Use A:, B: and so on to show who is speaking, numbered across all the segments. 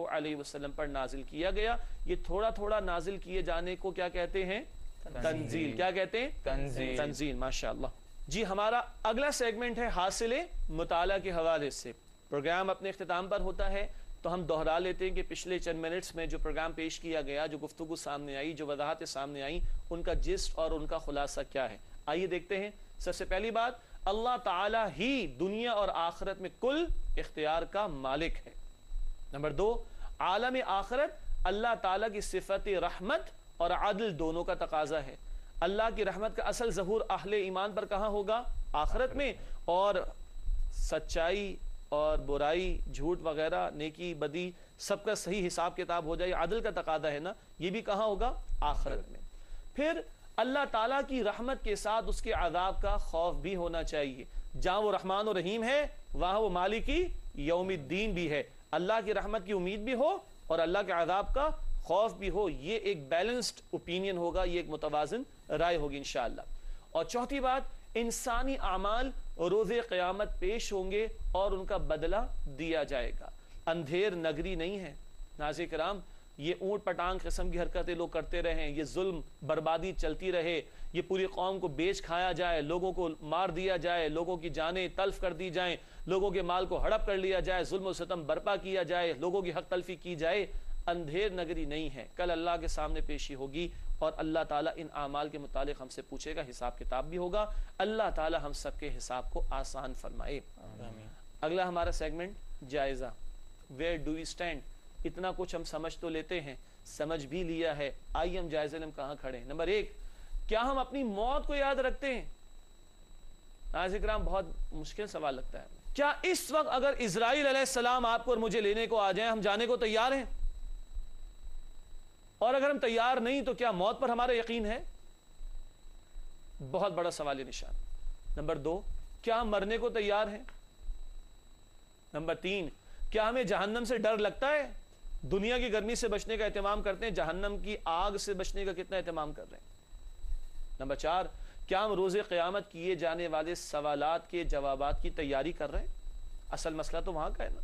A: अलैहि वसल्लम पर नाजिल किया गया। ये थोड़ा थोड़ा नाजिल किए जाने को क्या कहते हैं? तंजील। क्या कहते हैं? तंजील। तंजील, माशाअल्लाह जी। हमारा अगला सेगमेंट है हासिले मुताला के हवाले से। प्रोग्राम अपने इख्तिताम पर होता है, तो हम दोहरा लेते हैं कि पिछले चंद मिनट्स में जो प्रोग्राम पेश किया गया, जो गुफ्तगू सामने आई, जो वजाहतें सामने आई, उनका जिस्ट और उनका खुलासा क्या है। आइए देखते हैं। सबसे पहली बात, अल्लाह ताला ही दुनिया और आखिरत में कुल इख्तियार का मालिक है। नंबर दो, आलम आखिरत अल्लाह ताला की सिफत रहमत और अदल दोनों का तकाजा है। अल्लाह की रहमत का असल ज़हूर अहले ईमान पर कहाँ होगा? आखिरत में। और सच्चाई और बुराई, झूठ वगैरह, नेकी बदी, सबका सही हिसाब किताब हो जाए, अदल का तकादा है ना, ये भी कहाँ होगा? आखिरत में। फिर अल्लाह ताला की रहमत के साथ उसके अज़ाब का खौफ भी होना चाहिए। जहाँ वो रहमान और रहीम है, वहाँ वो मालिकी यौमिद्दीन भी है। अल्लाह की रहमत की उम्मीद भी हो और अल्लाह के अज़ाब का खौफ भी हो। ये एक बैलेंस्ड ओपिनियन होगा, ये एक मुतवाज़िन राय होगी इंशाअल्लाह। और चौथी बात, इंसानी आमाल रोज़े क़यामत पेश होंगे और उनका बदला दिया जाएगा। अंधेर नगरी नहीं है नाज़िर किराम, ये ऊंट पटांग किस्म की हरकतें लोग करते रहें, ये जुल्म बर्बादी चलती रहे, ये पूरी कौम को बेच खाया जाए, लोगों को मार दिया जाए, लोगों की जानें तल्फ कर दी जाएं, लोगों के माल को हड़प कर लिया जाए, जुल्म और सितम बर्पा किया जाए, लोगों की हक तलफी की जाए। अंधेर नगरी नहीं है। कल अल्लाह के सामने पेशी होगी और अल्लाह ताला इन आमाल के मुतालिक हमसे पूछेगा, हिसाब किताब भी होगा। अल्लाह ताला हम सबके हिसाब को आसान फरमाए। अगला हमारा सेगमेंट जायजा, वेयर डू वी स्टैंड। इतना कुछ हम समझ तो लेते हैं, समझ भी लिया है, आइए हम जायजे में कहाँ खड़े हैं। नंबर एक, क्या हम अपनी मौत को याद रखते हैं? नाज़िर किराम, बहुत मुश्किल सवाल लगता है। क्या इस वक्त अगर इज़राइल अलैहिस्सलाम आपको और मुझे लेने को आ जाए, हम जाने को तैयार हैं? और अगर हम तैयार नहीं तो क्या मौत पर हमारा यकीन है? बहुत बड़ा सवाल निशान। नंबर दो, क्या हम मरने को तैयार हैं? नंबर तीन, क्या हमें जहन्नम से डर लगता है? दुनिया की गर्मी से बचने का एहतमाम करते हैं, जहन्नम की आग से बचने का कितना एहतमाम कर रहे हैं? नंबर चार, क्या हम रोज़े क़यामत किए जाने वाले सवालात के जवाबात की तैयारी कर रहे हैं? असल मसला तो वहां का है ना,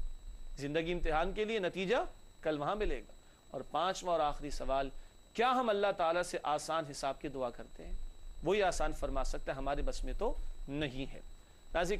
A: जिंदगी इम्तिहान के लिए, नतीजा कल वहां मिलेगा। और पांचवा और आखिरी सवाल, क्या हम अल्लाह ताला से आसान हिसाब की दुआ करते हैं? वही आसान फरमा सकता है, हमारे बस में तो नहीं है। नाज़िर